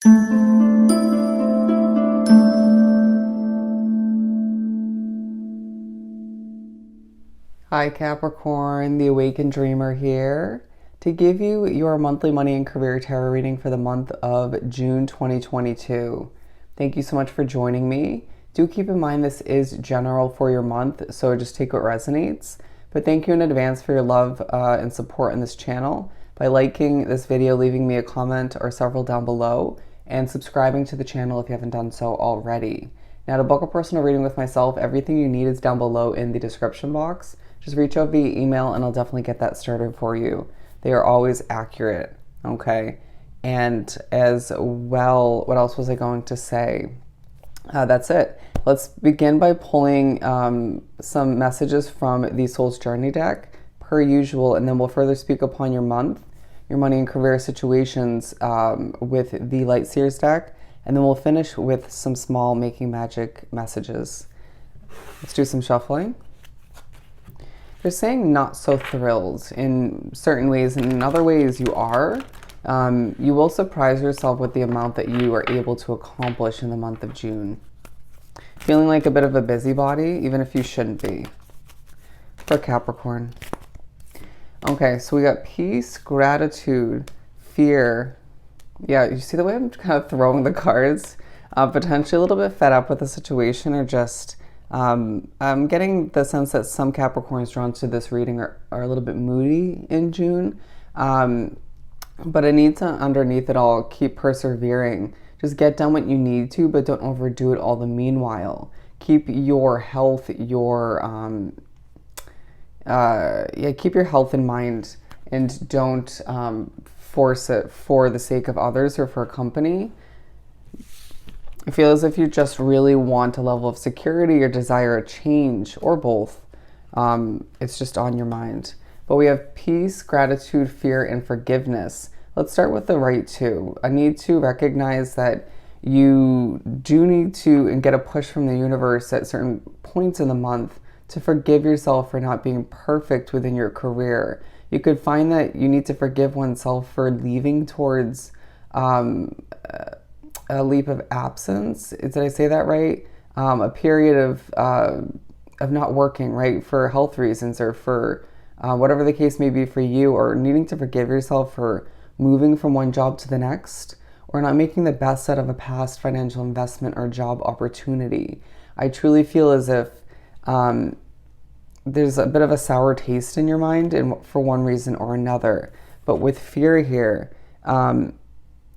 Hi Capricorn, the Awakened Dreamer here to give you your monthly money and career tarot reading for the month of June 2022. Thank you so much for joining me. Do keep in mind this is general for your month, so just take what resonates. But thank you in advance for your love and support in this channel by liking this video, leaving me a comment or several down below, and subscribing to the channel if you haven't done so already. Now, to book a personal reading with myself, everything you need is down below in the description box. Just reach out via email and I'll definitely get that started for you. They are always accurate, okay? And as well, what else was I going to say? That's it. Let's begin by pulling some messages from the Soul's Journey deck, per usual, and then we'll further speak upon your month, your money and career situations with the Light Seers deck, and then we'll finish with some small Making Magic messages. Let's do some shuffling. They're saying not so thrilled in certain ways, and in other ways you are. You will surprise yourself with the amount that you are able to accomplish in the month of June. Feeling like a bit of a busybody, even if you shouldn't be. For Capricorn. Okay, so we got peace, gratitude, fear. Yeah, you see the way I'm kind of throwing the cards? Potentially a little bit fed up with the situation, or just I'm getting the sense that some Capricorns drawn to this reading are a little bit moody in June. But I need to, underneath it all, keep persevering. Just get done what you need to, but don't overdo it all the meanwhile. Keep your health, keep your health in mind, and don't force it for the sake of others or for company. I feel as if you just really want a level of security or desire a change, or both. It's just on your mind. But we have peace, gratitude, fear, and forgiveness. Let's start with the right two. I need to recognize that you do need to and get a push from the universe at certain points in the month to forgive yourself for not being perfect within your career. You could find that you need to forgive oneself for leaving towards a leap of absence. Did I say that right? A period of not working, right, for health reasons, or for whatever the case may be for you, or needing to forgive yourself for moving from one job to the next, or not making the best out of a past financial investment or job opportunity. I truly feel as if there's a bit of a sour taste in your mind, and for one reason or another. But with fear here, I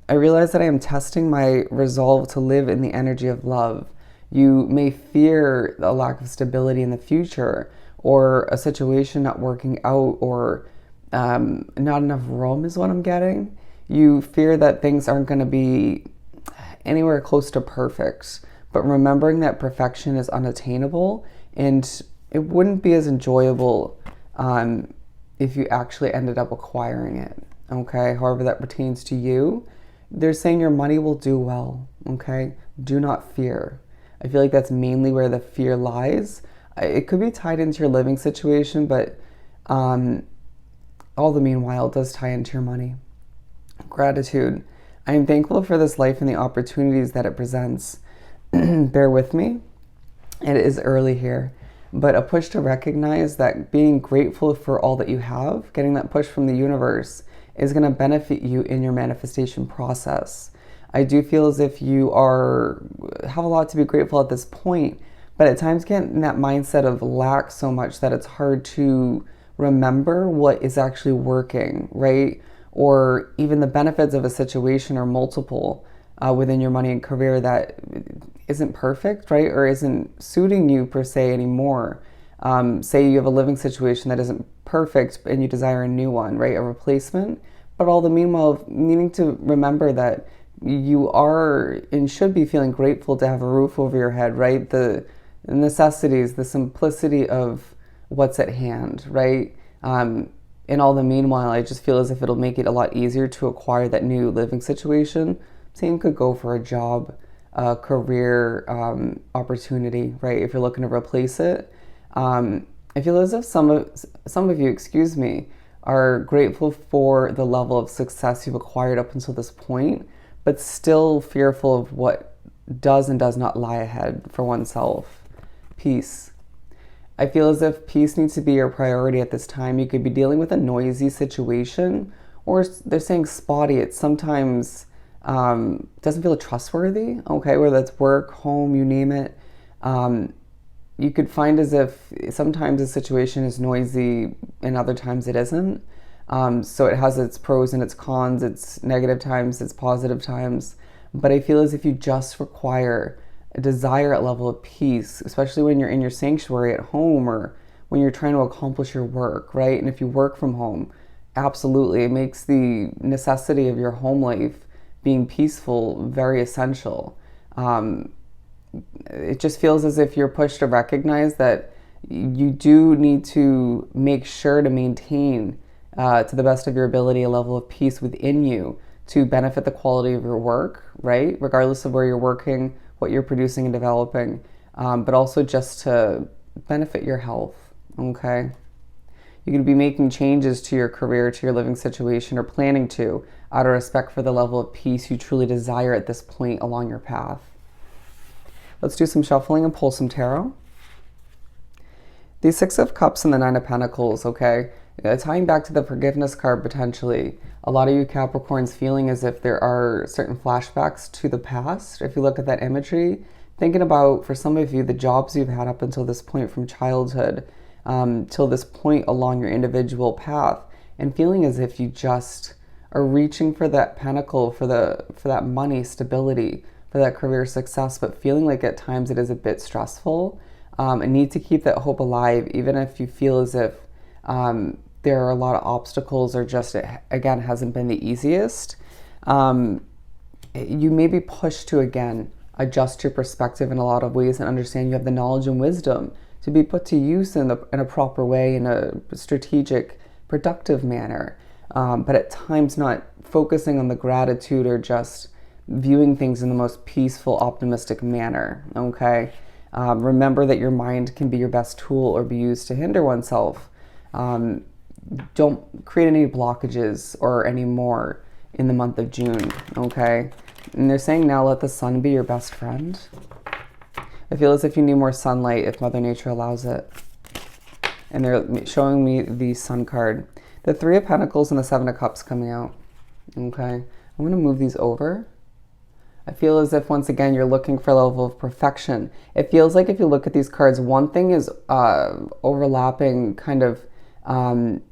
realize that I am testing my resolve to live in the energy of love. You may fear a lack of stability in the future, or a situation not working out, or not enough room is what I'm getting. You fear that things aren't going to be anywhere close to perfect, but remembering that perfection is unattainable, and it wouldn't be as enjoyable if you actually ended up acquiring it, okay? However that pertains to you. They're saying your money will do well, okay? Do not fear. I feel like that's mainly where the fear lies. It could be tied into your living situation, but all the meanwhile, it does tie into your money. Gratitude. I am thankful for this life and the opportunities that it presents. Bear with me. It is early here, but a push to recognize that being grateful for all that you have, getting that push from the universe, is going to benefit you in your manifestation process. I do feel as if you have a lot to be grateful at this point, but at times get in that mindset of lack so much that it's hard to remember what is actually working, right? Or even the benefits of a situation or multiple within your money and career that isn't perfect, right? Or isn't suiting you per se anymore. Say you have a living situation that isn't perfect and you desire a new one, right? A replacement. But all the meanwhile, needing to remember that you are and should be feeling grateful to have a roof over your head, right? The necessities, the simplicity of what's at hand, right? In all the meanwhile, I just feel as if it'll make it a lot easier to acquire that new living situation. Same could go for a job, career opportunity, right? If you're looking to replace it. I feel as if some of you, excuse me, are grateful for the level of success you've acquired up until this point, but still fearful of what does and does not lie ahead for oneself. Peace. I feel as if peace needs to be your priority at this time. You could be dealing with a noisy situation, or they're saying spotty. It sometimes doesn't feel trustworthy, okay, whether that's work, home, you name it. You could find as if sometimes a situation is noisy and other times it isn't. So it has its pros and its cons, its negative times, its positive times. But I feel as if you just require a desire at level of peace, especially when you're in your sanctuary at home or when you're trying to accomplish your work, right? And if you work from home, absolutely, it makes the necessity of your home life being peaceful very essential. It just feels as if you're pushed to recognize that you do need to make sure to maintain, to the best of your ability, a level of peace within you to benefit the quality of your work, right? Regardless of where you're working, what you're producing and developing, but also just to benefit your health, okay? You could be making changes to your career, to your living situation, or planning to, out of respect for the level of peace you truly desire at this point along your path. Let's do some shuffling and pull some tarot. The Six of Cups and the Nine of Pentacles, okay? Tying back to the forgiveness card potentially, a lot of you Capricorns feeling as if there are certain flashbacks to the past. If you look at that imagery, thinking about, for some of you, the jobs you've had up until this point from childhood, till this point along your individual path, and feeling as if you just are reaching for that pentacle, for that money stability, for that career success, but feeling like at times it is a bit stressful, and need to keep that hope alive, even if you feel as if there are a lot of obstacles or just it, again, hasn't been the easiest. You may be pushed to, again, adjust your perspective in a lot of ways and understand you have the knowledge and wisdom to be put to use in a proper way, in a strategic, productive manner. But at times not focusing on the gratitude or just viewing things in the most peaceful, optimistic manner, okay? Remember that your mind can be your best tool or be used to hinder oneself. Don't create any blockages or any more in the month of June, okay? And they're saying now let the sun be your best friend. I feel as if you need more sunlight if Mother Nature allows it. And they're showing me the Sun card. The Three of Pentacles and the Seven of Cups coming out, okay? I'm going to move these over. I feel as if, once again, you're looking for a level of perfection. It feels like if you look at these cards, one thing is overlapping, kind of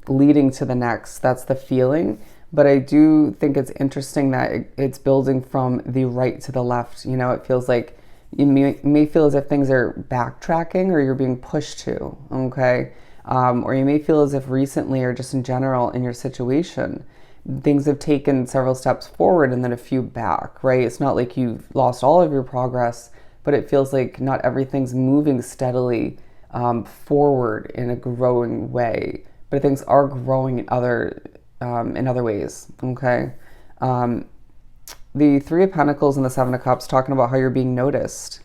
leading to the next. That's the feeling. But I do think it's interesting that it's building from the right to the left. You know, it feels like you may feel as if things are backtracking or you're being pushed to, okay? Or you may feel as if recently or just in general in your situation, things have taken several steps forward and then a few back, right? It's not like you've lost all of your progress, but it feels like not everything's moving steadily forward in a growing way, but things are growing in other ways, okay? The Three of Pentacles and the Seven of Cups talking about how you're being noticed.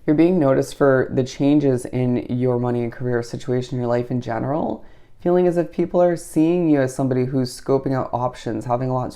You're being noticed for the changes in your money and career situation, your life in general, feeling as if people are seeing you as somebody who's scoping out options, having a lot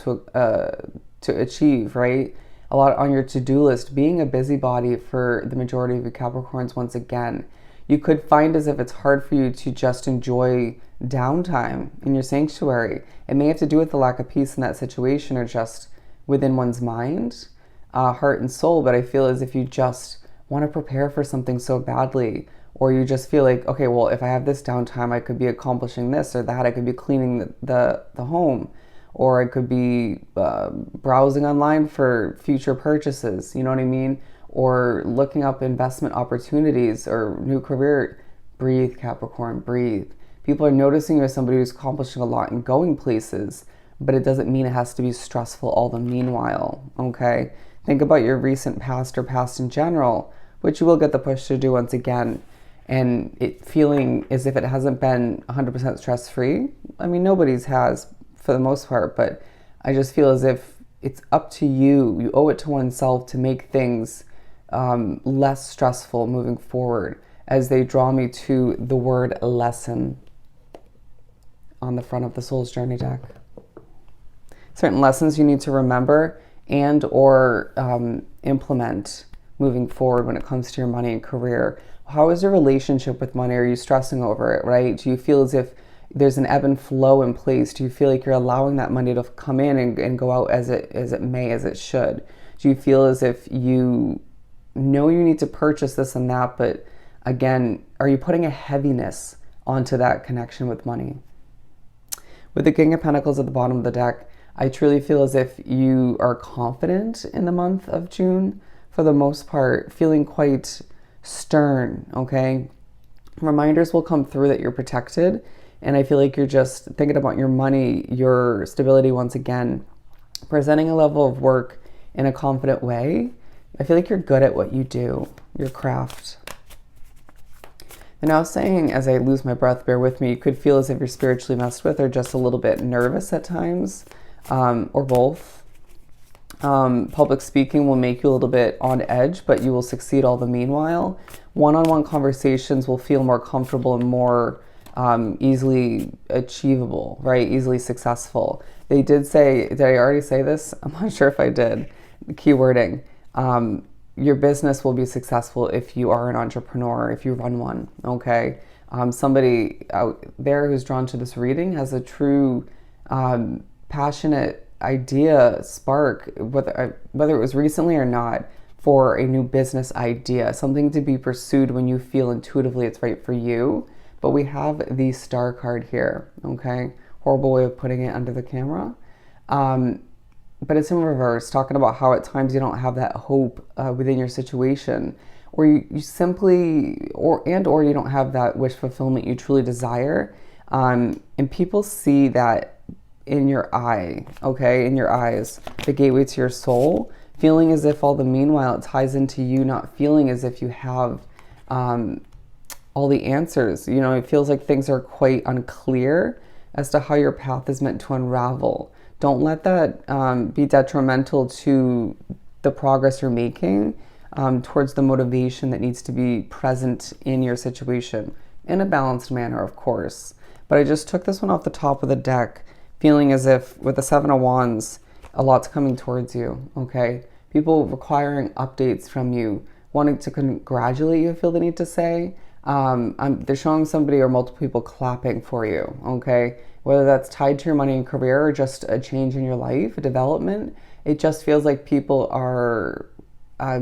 to achieve, right? A lot on your to-do list, being a busybody for the majority of you Capricorns once again. You could find as if it's hard for you to just enjoy downtime in your sanctuary. It may have to do with the lack of peace in that situation or just within one's mind, heart and soul, but I feel as if you just want to prepare for something so badly, or you just feel like, okay, well, if I have this downtime, I could be accomplishing this or that. I could be cleaning the home, or I could be browsing online for future purchases, you know what I mean? Or looking up investment opportunities or new career. Breathe, Capricorn, breathe. People are noticing you as somebody who's accomplishing a lot and going places, but it doesn't mean it has to be stressful all the meanwhile, okay? Think about your recent past or past in general, which you will get the push to do once again, and it feeling as if it hasn't been 100% stress-free. I mean, nobody's has for the most part, but I just feel as if it's up to you. You owe it to oneself to make things less stressful moving forward, as they draw me to the word lesson on the front of the Soul's Journey deck. Certain lessons you need to remember and or implement moving forward when it comes to your money and career? How is your relationship with money? Are you stressing over it, right? Do you feel as if there's an ebb and flow in place? Do you feel like you're allowing that money to come in and go out as it may, as it should? Do you feel as if you know you need to purchase this and that, but again, are you putting a heaviness onto that connection with money? With the King of Pentacles at the bottom of the deck, I truly feel as if you are confident in the month of June, for the most part, feeling quite stern, okay? Reminders will come through that you're protected, and I feel like you're just thinking about your money, your stability once again, presenting a level of work in a confident way. I feel like you're good at what you do, your craft. And now saying, as I lose my breath, bear with me, you could feel as if you're spiritually messed with or just a little bit nervous at times, or both. Public speaking will make you a little bit on edge, but you will succeed all the meanwhile. One-on-one conversations will feel more comfortable and more easily achievable, right? Easily successful. They did say, did I already say this? I'm not sure if I did. The key wording. Your business will be successful if you are an entrepreneur, if you run one, okay? Somebody out there who's drawn to this reading has a true passionate idea spark, whether it was recently or not, for a new business idea, something to be pursued when you feel intuitively it's right for you. But we have the Star card here, okay? Horrible way of putting it under the camera. But it's in reverse, talking about how at times you don't have that hope within your situation, or you simply, or you don't have that wish fulfillment you truly desire. And people see that in your eye, okay, in your eyes, the gateway to your soul, feeling as if all the meanwhile it ties into you not feeling as if you have all the answers. You know, it feels like things are quite unclear as to how your path is meant to unravel. Don't let that be detrimental to the progress you're making towards the motivation that needs to be present in your situation, in a balanced manner, of course. But I just took this one off the top of the deck, feeling as if with the Seven of Wands, a lot's coming towards you, okay? People requiring updates from you, wanting to congratulate you, I feel the need to say. They're showing somebody or multiple people clapping for you, okay? Whether that's tied to your money and career or just a change in your life, a development, it just feels like people are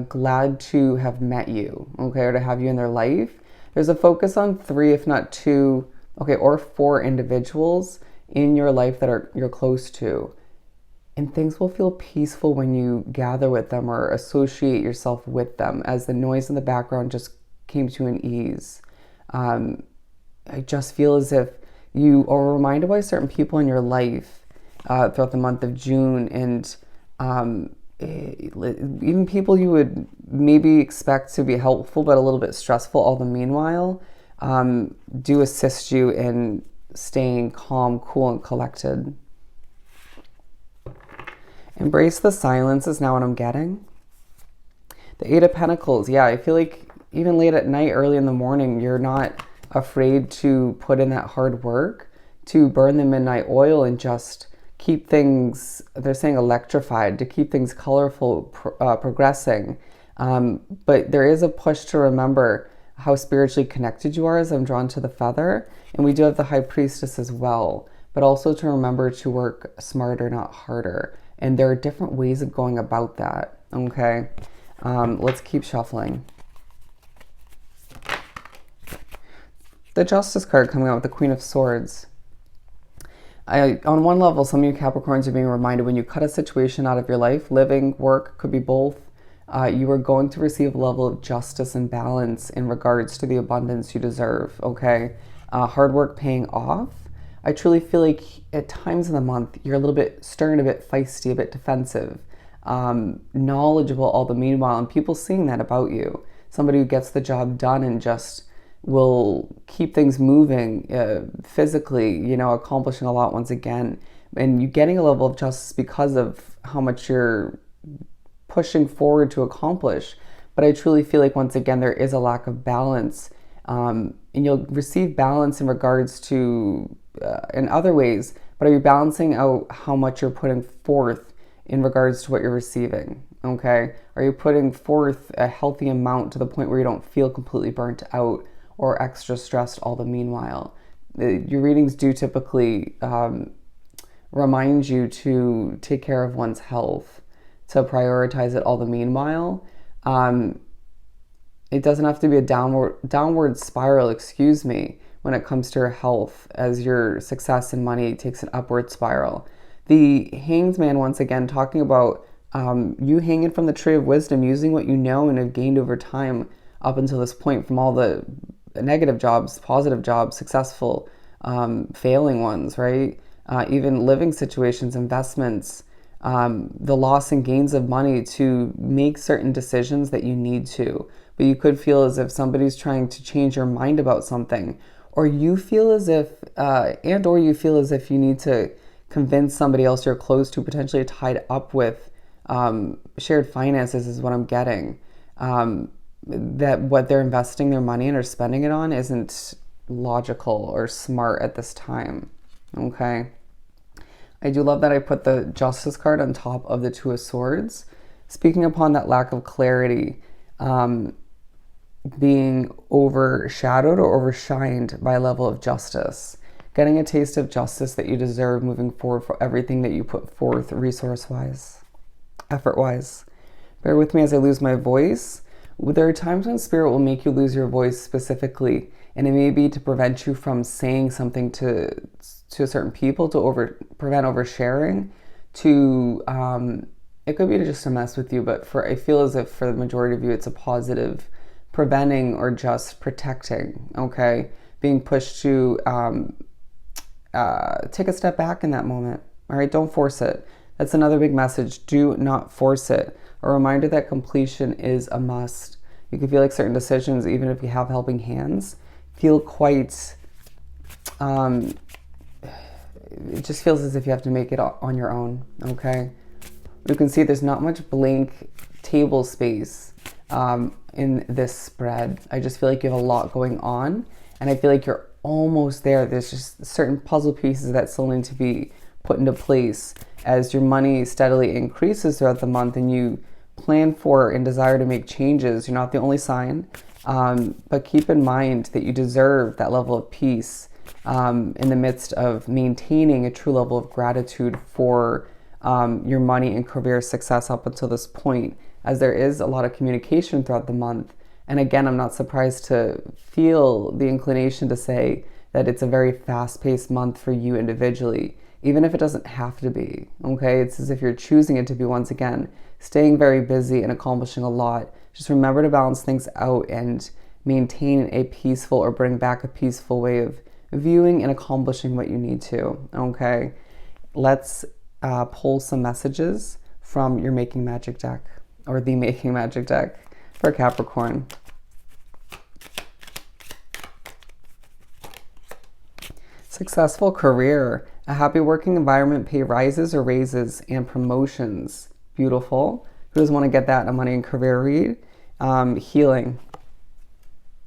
glad to have met you, okay, or to have you in their life. There's a focus on 3, if not 2, okay, or 4 individuals in your life that you're close to. And things will feel peaceful when you gather with them or associate yourself with them, as the noise in the background just came to an ease. I just feel as if you are reminded by certain people in your life throughout the month of June, and even people you would maybe expect to be helpful but a little bit stressful all the meanwhile, do assist you in staying calm, cool, and collected. Embrace the silence is now what I'm getting. The 8 of Pentacles, yeah, I feel like even late at night, early in the morning, you're not afraid to put in that hard work, to burn the midnight oil and just keep things, they're saying electrified, to keep things colorful, progressing. But there is a push to remember how spiritually connected you are, as I'm drawn to the feather. And we do have the High Priestess as well, but also to remember to work smarter, not harder. And there are different ways of going about that, okay? Let's keep shuffling. The Justice card coming out with the Queen of Swords. On one level, some of you Capricorns are being reminded when you cut a situation out of your life, living, work, could be both, you are going to receive a level of justice and balance in regards to the abundance you deserve, okay? Hard work paying off. I truly feel like at times in the month, you're a little bit stern, a bit feisty, a bit defensive, knowledgeable all the meanwhile, and people seeing that about you. Somebody who gets the job done and just will keep things moving physically, you know, accomplishing a lot once again. And you getting a level of justice because of how much you're pushing forward to accomplish. But I truly feel like, once again, there is a lack of balance. And you'll receive balance in regards to, in other ways, but are you balancing out how much you're putting forth in regards to what you're receiving? Okay, are you putting forth a healthy amount to the point where you don't feel completely burnt out or extra stressed all the meanwhile? Your readings do typically remind you to take care of one's health, to prioritize it all the meanwhile. It doesn't have to be a downward spiral, when it comes to your health, as your success and money takes an upward spiral. The Hanged Man, once again, talking about you hanging from the tree of wisdom, using what you know and have gained over time up until this point from all the negative jobs, positive jobs, successful, failing ones, right? Even living situations, investments, the loss and gains of money to make certain decisions that you need to. But you could feel as if somebody's trying to change your mind about something, or you feel as if, you feel as if you need to convince somebody else you're close to, potentially tied up with, shared finances is what I'm getting. That what they're investing their money in or spending it on isn't logical or smart at this time. Okay. I do love that I put the Justice card on top of the Two of Swords, speaking upon that lack of clarity, being overshadowed or overshined by a level of justice, getting a taste of justice that you deserve moving forward for everything that you put forth, resource-wise, effort-wise. Bear with me as I lose my voice. There are times when Spirit will make you lose your voice specifically, and it may be to prevent you from saying something to certain people, to prevent oversharing, it could be just to mess with you, but I feel as if for the majority of you, it's a positive preventing or just protecting, okay? Being pushed to take a step back in that moment, all right? Don't force it. That's another big message. Do not force it. A reminder that completion is a must. You can feel like certain decisions, even if you have helping hands, feel quite, it just feels as if you have to make it on your own, okay? You can see there's not much blank table space in this spread. I just feel like you have a lot going on, and I feel like you're almost there. There's just certain puzzle pieces that still need to be put into place as your money steadily increases throughout the month and you plan for and desire to make changes. You're not the only sign, but keep in mind that you deserve that level of peace in the midst of maintaining a true level of gratitude for your money and career success up until this point, as there is a lot of communication throughout the month. And again, I'm not surprised to feel the inclination to say that it's a very fast-paced month for you individually, even if it doesn't have to be, okay? It's as if you're choosing it to be, once again, staying very busy and accomplishing a lot. Just remember to balance things out and maintain a peaceful, or bring back a peaceful way of viewing and accomplishing what you need to, okay? Let's pull some messages from your Making Magic deck, or the Making Magic deck for Capricorn. Successful career, a happy working environment, pay rises or raises, and promotions. Beautiful. Who doesn't want to get that in a money and career read? Healing.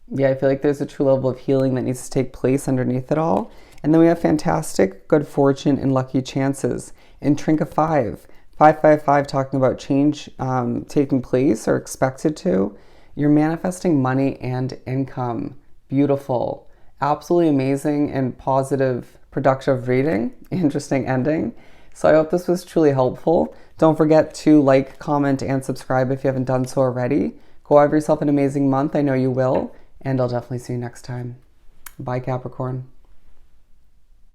Yeah, I feel like there's a true level of healing that needs to take place underneath it all. And then we have fantastic good fortune and lucky chances. And Trinket 555, talking about change taking place or expected to. You're manifesting money and income. Beautiful. Absolutely amazing and positive, productive reading. Interesting ending. So I hope this was truly helpful. Don't forget to like, comment, and subscribe if you haven't done so already. Go have yourself an amazing month. I know you will. And I'll definitely see you next time. Bye, Capricorn.